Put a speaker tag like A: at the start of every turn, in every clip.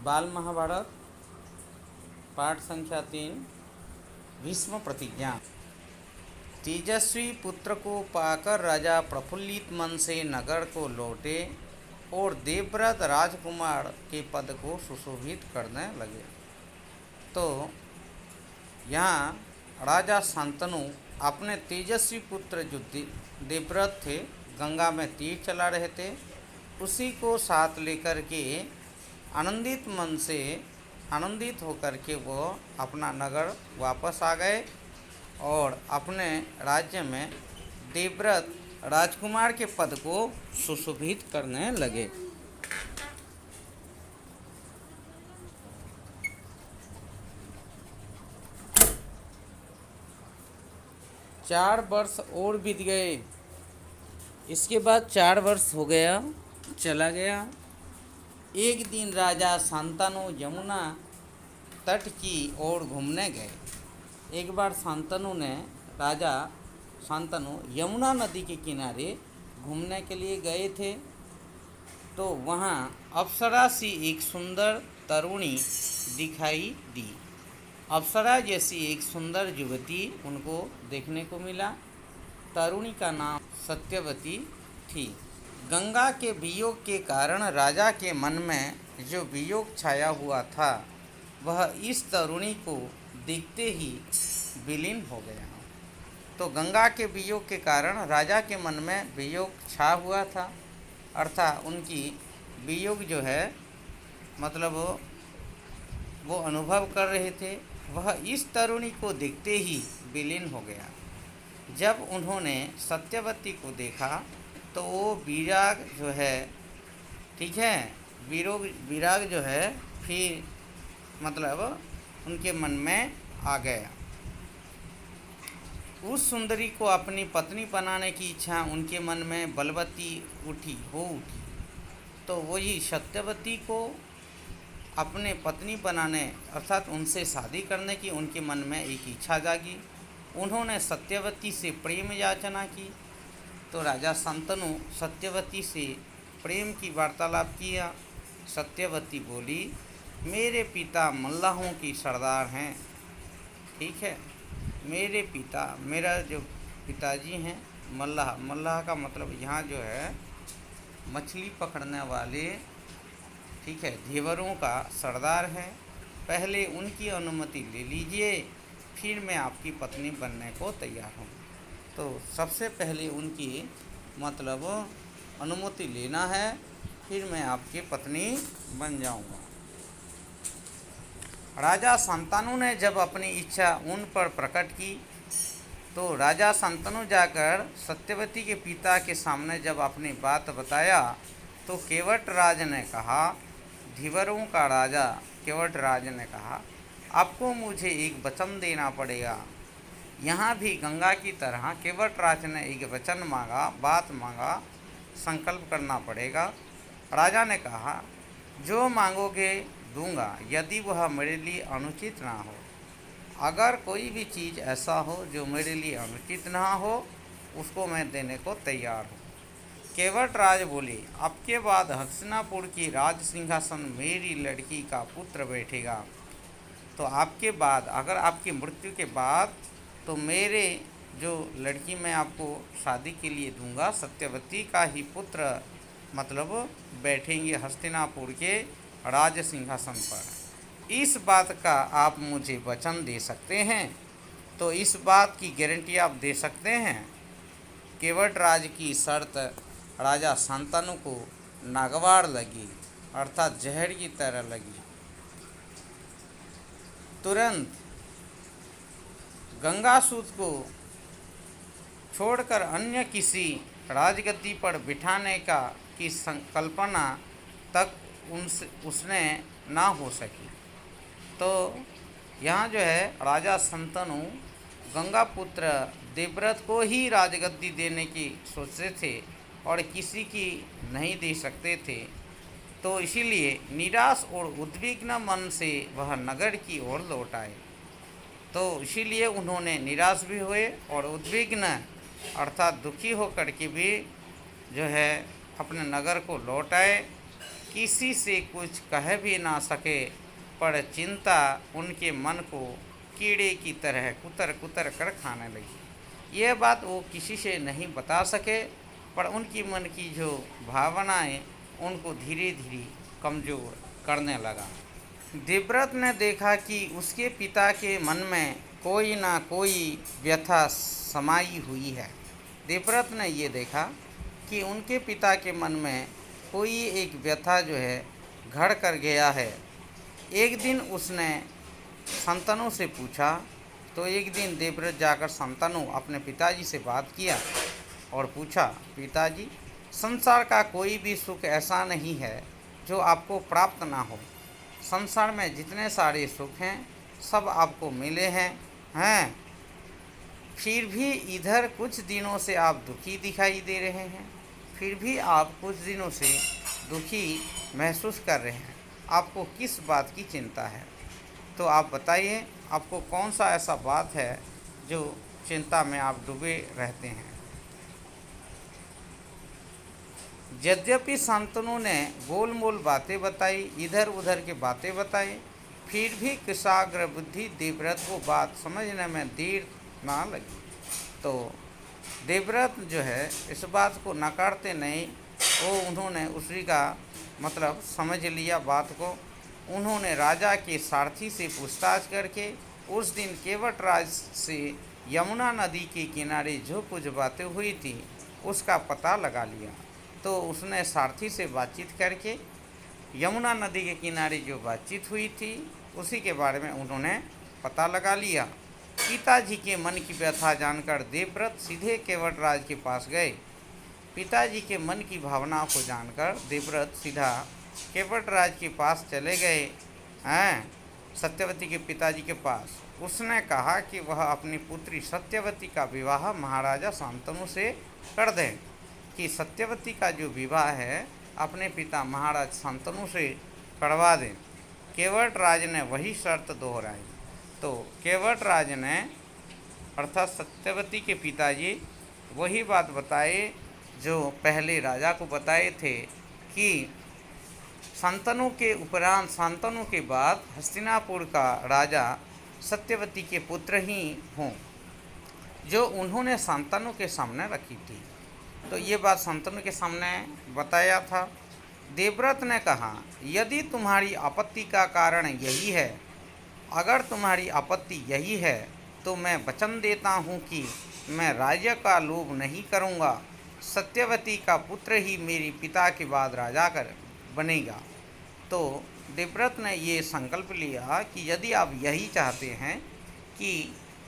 A: बाल महाभारत पाठ संख्या 3 भीष्म प्रतिज्ञा। तेजस्वी पुत्र को पाकर राजा प्रफुल्लित मन से नगर को लौटे और देवव्रत राजकुमार के पद को सुशोभित करने लगे। तो यहाँ राजा शांतनु अपने तेजस्वी पुत्र जो देवव्रत थे, गंगा में तीर चला रहे थे, उसी को साथ लेकर के आनंदित मन से आनंदित होकर के वो अपना नगर वापस आ गए और अपने राज्य में देवव्रत राजकुमार के पद को सुशोभित करने लगे। चार वर्ष और बीत गए। इसके बाद 4 वर्ष हो गया, चला गया। एक दिन राजा शांतनु यमुना तट की ओर घूमने गए। एक बार राजा शांतनु यमुना नदी के किनारे घूमने के लिए गए थे। तो वहाँ अप्सरा सी एक सुंदर तरुणी दिखाई दी। अप्सरा जैसी एक सुंदर युवती उनको देखने को मिला। तरुणी का नाम सत्यवती थी। गंगा के वियोग के कारण राजा के मन में जो वियोग छाया हुआ था, वह इस तरुणी को देखते ही विलीन हो गया। तो गंगा के वियोग के कारण राजा के मन में वियोग छा हुआ था, अर्थात उनकी वियोग जो है मतलब वो अनुभव कर रहे थे, वह इस तरुणी को देखते ही विलीन हो गया। जब उन्होंने सत्यवती को देखा तो वो विराग जो है, ठीक है, विराग जो है फिर मतलब उनके मन में आ गया। उस सुंदरी को अपनी पत्नी बनाने की इच्छा उनके मन में बलवती उठी। तो वही सत्यवती को अपने पत्नी बनाने अर्थात उनसे शादी करने की उनके मन में एक इच्छा जागी। उन्होंने सत्यवती से प्रेम याचना की। तो राजा शांतनु सत्यवती से प्रेम की वार्तालाप किया। सत्यवती बोली, मेरे पिता मल्लाहों की सरदार हैं, ठीक है, मेरे पिता, मेरा जो पिताजी हैं मल्लाह का मतलब यहाँ जो है मछली पकड़ने वाले, ठीक है, धीवरों का सरदार है। पहले उनकी अनुमति ले लीजिए, फिर मैं आपकी पत्नी बनने को तैयार हूँ। तो सबसे पहले उनकी मतलब अनुमति लेना है, फिर मैं आपकी पत्नी बन जाऊंगा। राजा शांतनु ने जब अपनी इच्छा उन पर प्रकट की तो राजा शांतनु जाकर सत्यवती के पिता के सामने जब अपनी बात बताया तो केवटराज ने कहा, धीवरों का राजा केवटराज ने कहा, आपको मुझे एक वचन देना पड़ेगा। यहाँ भी गंगा की तरह केवटराज ने एक वचन मांगा, बात मांगा, संकल्प करना पड़ेगा। राजा ने कहा, जो मांगोगे दूंगा, यदि वह मेरे लिए अनुचित ना हो। अगर कोई भी चीज़ ऐसा हो जो मेरे लिए अनुचित ना हो, उसको मैं देने को तैयार हूँ। केवटराज बोले, आपके बाद हस्तिनापुर की राज सिंहासन मेरी लड़की का पुत्र बैठेगा। तो आपके बाद, अगर आपकी मृत्यु के बाद, तो मेरे जो लड़की मैं आपको शादी के लिए दूंगा, सत्यवती का ही पुत्र मतलब बैठेंगे हस्तिनापुर के राज सिंहासन पर। इस बात का आप मुझे वचन दे सकते हैं? तो इस बात की गारंटी आप दे सकते हैं? केवटराज की शर्त राजा शांतनु को नागवार लगी, अर्थात जहर की तरह लगी। तुरंत गंगासूत को छोड़कर अन्य किसी राजगद्दी पर बिठाने की संकल्पना तक उसने ना हो सकी। तो यहाँ जो है राजा शांतनु गंगापुत्र देवव्रत को ही राजगद्दी देने की सोचते थे और किसी की नहीं दे सकते थे। तो इसीलिए निराश और उद्विग्न मन से वह नगर की ओर लौट आए। तो इसीलिए उन्होंने निराश भी हुए और उद्विग्न अर्थात दुखी होकर के भी जो है अपने नगर को लौट आए। किसी से कुछ कह भी ना सके, पर चिंता उनके मन को कीड़े की तरह कुतर कुतर कर खाने लगी। यह बात वो किसी से नहीं बता सके, पर उनकी मन की जो भावनाएं उनको धीरे धीरे कमज़ोर करने लगा। देवव्रत ने देखा कि उसके पिता के मन में कोई ना कोई व्यथा समाई हुई है। देवव्रत ने ये देखा कि उनके पिता के मन में कोई एक व्यथा जो है घड़ कर गया है। एक दिन उसने संतनु से पूछा, तो एक दिन देवव्रत जाकर संतनु अपने पिताजी से बात किया और पूछा, पिताजी, संसार का कोई भी सुख ऐसा नहीं है जो आपको प्राप्त ना हो। संसार में जितने सारे सुख हैं सब आपको मिले हैं फिर भी इधर कुछ दिनों से आप दुखी दिखाई दे रहे हैं। फिर भी आप कुछ दिनों से दुखी महसूस कर रहे हैं। आपको किस बात की चिंता है? तो आप बताइए, आपको कौन सा ऐसा बात है जो चिंता में आप डूबे रहते हैं? यद्यपि शांतनु ने गोल मोल बातें बताई, इधर उधर की बातें बताई, फिर भी कुशाग्र बुद्धि देवव्रत को बात समझने में देर ना लगी। तो देवव्रत जो है इस बात को नकारते नहीं, वो उन्होंने उसी का मतलब समझ लिया बात को। उन्होंने राजा के सारथी से पूछताछ करके उस दिन केवटराज से यमुना नदी के किनारे जो कुछ बातें हुई थी उसका पता लगा लिया। तो उसने सारथी से बातचीत करके यमुना नदी के किनारे जो बातचीत हुई थी उसी के बारे में उन्होंने पता लगा लिया। पिताजी के मन की व्यथा जानकर देवव्रत सीधे केवटराज के पास गए। पिताजी के मन की भावनाओं को जानकर देवव्रत सीधा केवटराज के पास चले गए सत्यवती के पिताजी के पास। उसने कहा कि वह अपनी पुत्री सत्यवती का विवाह महाराजा शांतनु से कर दें, कि सत्यवती का जो विवाह है अपने पिता महाराज शांतनु से करवा दें। केवटराज ने वही शर्त दोहराई। तो केवटराज ने अर्थात सत्यवती के पिताजी वही बात बताए जो पहले राजा को बताए थे कि शांतनु के उपरांत, शांतनु के बाद हस्तिनापुर का राजा सत्यवती के पुत्र ही हों, जो उन्होंने शांतनु के सामने रखी थी। तो ये बात शांतनु के सामने बताया था। देवव्रत ने कहा, यदि तुम्हारी आपत्ति का कारण यही है, अगर तुम्हारी आपत्ति यही है तो मैं वचन देता हूँ कि मैं राज्य का लोभ नहीं करूँगा। सत्यवती का पुत्र ही मेरे पिता के बाद राजा कर बनेगा। तो देवव्रत ने ये संकल्प लिया कि यदि आप यही चाहते हैं कि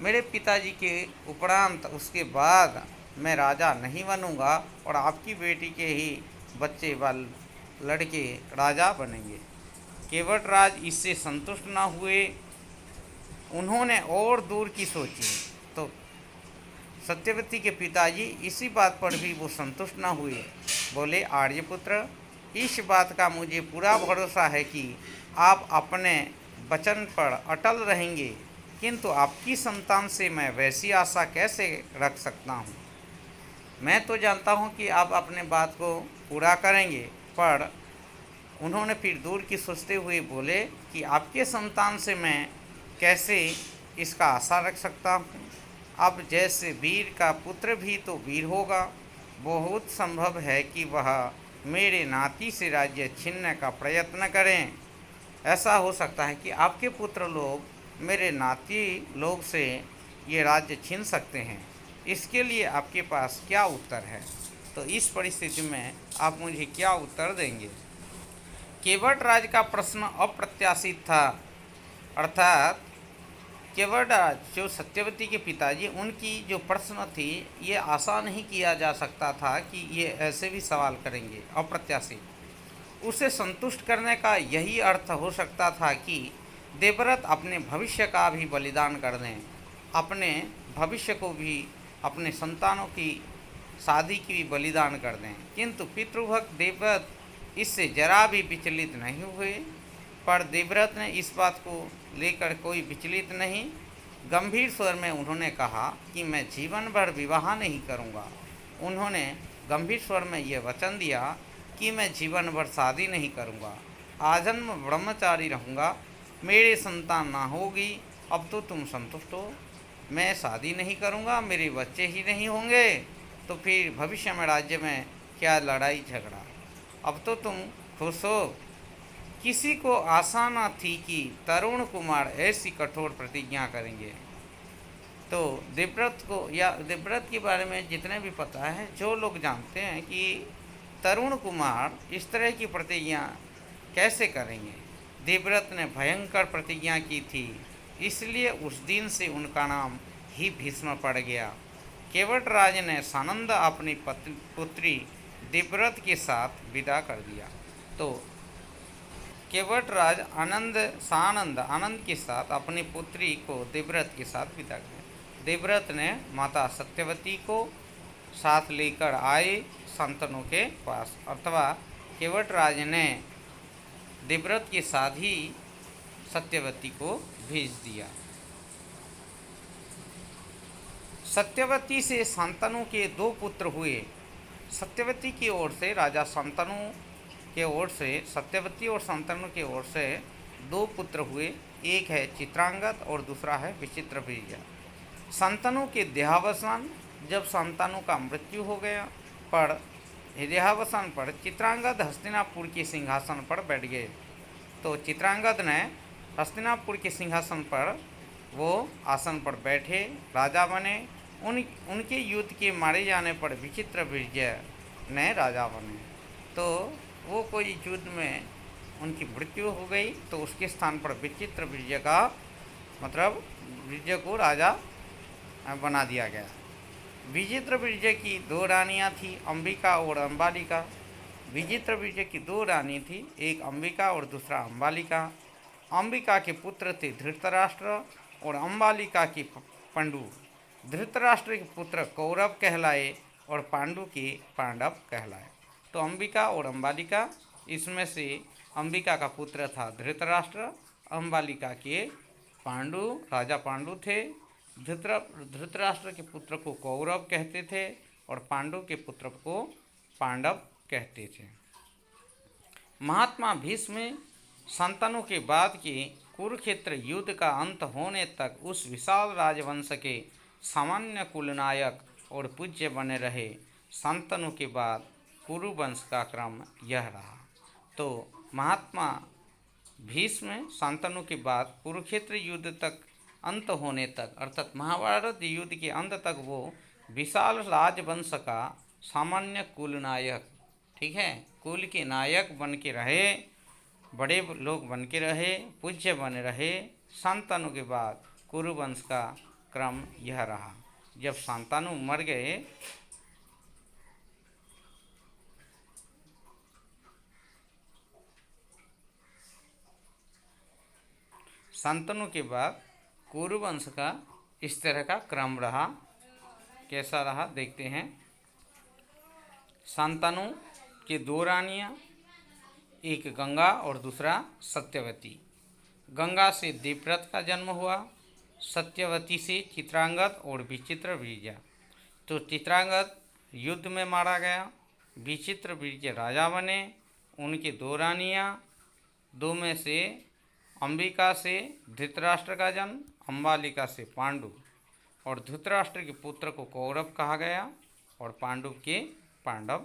A: मेरे पिताजी के उपरांत उसके बाद मैं राजा नहीं बनूंगा और आपकी बेटी के ही बच्चे वाल लड़के राजा बनेंगे। केवटराज इससे संतुष्ट न हुए, उन्होंने और दूर की सोची। तो सत्यवती के पिताजी इसी बात पर भी वो संतुष्ट न हुए। बोले, आर्यपुत्र, इस बात का मुझे पूरा भरोसा है कि आप अपने वचन पर अटल रहेंगे, किंतु आपकी संतान से मैं वैसी आशा कैसे रख सकता हूँ। मैं तो जानता हूँ कि आप अपने बात को पूरा करेंगे, पर उन्होंने फिर दूर की सोचते हुए बोले कि आपके संतान से मैं कैसे इसका आशा रख सकता हूँ। अब जैसे वीर का पुत्र भी तो वीर होगा, बहुत संभव है कि वह मेरे नाती से राज्य छीनने का प्रयत्न करें। ऐसा हो सकता है कि आपके पुत्र लोग मेरे नाती लोग से ये राज्य छीन सकते हैं। इसके लिए आपके पास क्या उत्तर है? तो इस परिस्थिति में आप मुझे क्या उत्तर देंगे? केवटराज का प्रश्न अप्रत्याशित था। अर्थात केवटराज जो सत्यवती के पिताजी, उनकी जो प्रश्न थी ये आशा नहीं किया जा सकता था कि ये ऐसे भी सवाल करेंगे, अप्रत्याशित। उसे संतुष्ट करने का यही अर्थ हो सकता था कि देवव्रत अपने भविष्य का भी बलिदान कर दें, अपने भविष्य को भी, अपने संतानों की शादी की भी बलिदान कर दें। किंतु पितृभक्त देवव्रत इससे जरा भी विचलित नहीं हुए। पर देवव्रत ने इस बात को लेकर कोई विचलित नहीं, गंभीर स्वर में उन्होंने कहा कि मैं जीवन भर विवाह नहीं करूंगा। उन्होंने गंभीर स्वर में यह वचन दिया कि मैं जीवन भर शादी नहीं करूँगा, आजन्म ब्रह्मचारी रहूँगा, मेरे संतान ना होगी। अब तो तुम संतुष्ट हो, मैं शादी नहीं करूँगा, मेरे बच्चे ही नहीं होंगे, तो फिर भविष्य में राज्य में क्या लड़ाई झगड़ा। अब तो तुम खुश हो। किसी को आशा न थी कि तरुण कुमार ऐसी कठोर प्रतिज्ञा करेंगे। तो देवव्रत को या देवव्रत के बारे में जितने भी पता है, जो लोग जानते हैं कि तरुण कुमार इस तरह की प्रतिज्ञा कैसे करेंगे। देवव्रत ने भयंकर प्रतिज्ञा की थी, इसलिए उस दिन से उनका नाम ही भीष्म पड़ गया। केवट राज ने सानंद अपनी पुत्री देवव्रत के साथ विदा कर दिया। तो केवट राज आनंद के साथ अपनी पुत्री को देवव्रत के साथ विदा किया। देवव्रत ने माता सत्यवती को साथ लेकर आए संतनों के पास, अथवा केवट राज ने देवव्रत के साथ ही सत्यवती को भेज दिया। सत्यवती से शांतनु के दो पुत्र हुए। सत्यवती की ओर से राजा शांतनु के ओर से सत्यवती और शांतनु के ओर से दो पुत्र हुए, एक है चित्रांगद और दूसरा है विचित्रवीर्य। शांतनु के देहावसान, जब शांतनु का मृत्यु हो गया पर देहावसान पर चित्रांगद हस्तिनापुर के सिंहासन पर बैठ गए। तो चित्रांगद ने हस्तिनापुर के सिंहासन पर वो आसन पर बैठे, राजा बने। उनके युद्ध के मारे जाने पर विचित्रवीर्य ने राजा बने। तो वो कोई युद्ध में उनकी मृत्यु हो गई, तो उसके स्थान पर विचित्रवीर्य का मतलब वीर्य को राजा बना दिया गया। विचित्रवीर्य की दो रानियां थी, अंबिका और अंबालिका। विचित्रवीर्य की दो रानी थी, एक अंबिका और दूसरा अंबालिका। अंबिका के पुत्र थे धृतराष्ट्र और अंबालिका के पंडु। धृतराष्ट्र के पुत्र कौरव कहलाए और पांडु के पांडव कहलाए। तो अंबिका और अंबालिका, इसमें से अंबिका का पुत्र था धृतराष्ट्र, अंबालिका के पांडु, राजा पांडु थे। धृतराष्ट्र के पुत्र को कौरव कहते थे और पांडु के पुत्र को पांडव कहते थे। महात्मा भीष्म शांतनु के बाद के कुरुक्षेत्र युद्ध का अंत होने तक उस विशाल राजवंश के सामान्य कुलनायक और पूज्य बने रहे। शांतनु के बाद कुरु वंश का क्रम यह रहा। तो महात्मा भीष्म शांतनु के बाद कुरुक्षेत्र युद्ध तक अंत होने तक, अर्थात महाभारत युद्ध के अंत तक वो विशाल राजवंश का सामान्य कुल नायक, ठीक है, कुल के नायक बन के रहे, बड़े लोग बन के रहे, पूज्य बने रहे। शांतनु के बाद कुरुवंश का क्रम यह रहा। जब शांतनु मर गए शांतनु के बाद कुरुवंश का इस तरह का क्रम रहा। कैसा रहा देखते हैं। शांतनु की दो रानियां, एक गंगा और दूसरा सत्यवती। गंगा से देवव्रत का जन्म हुआ, सत्यवती से चित्रांगद और विचित्रवीर्य। तो चित्रांगद युद्ध में मारा गया, विचित्रवीर्य राजा बने। उनकी दो रानियां, दो में से अंबिका से धृतराष्ट्र का जन्म, अंबालिका से पांडु। और धृतराष्ट्र के पुत्र को कौरव कहा गया और पांडु के पांडव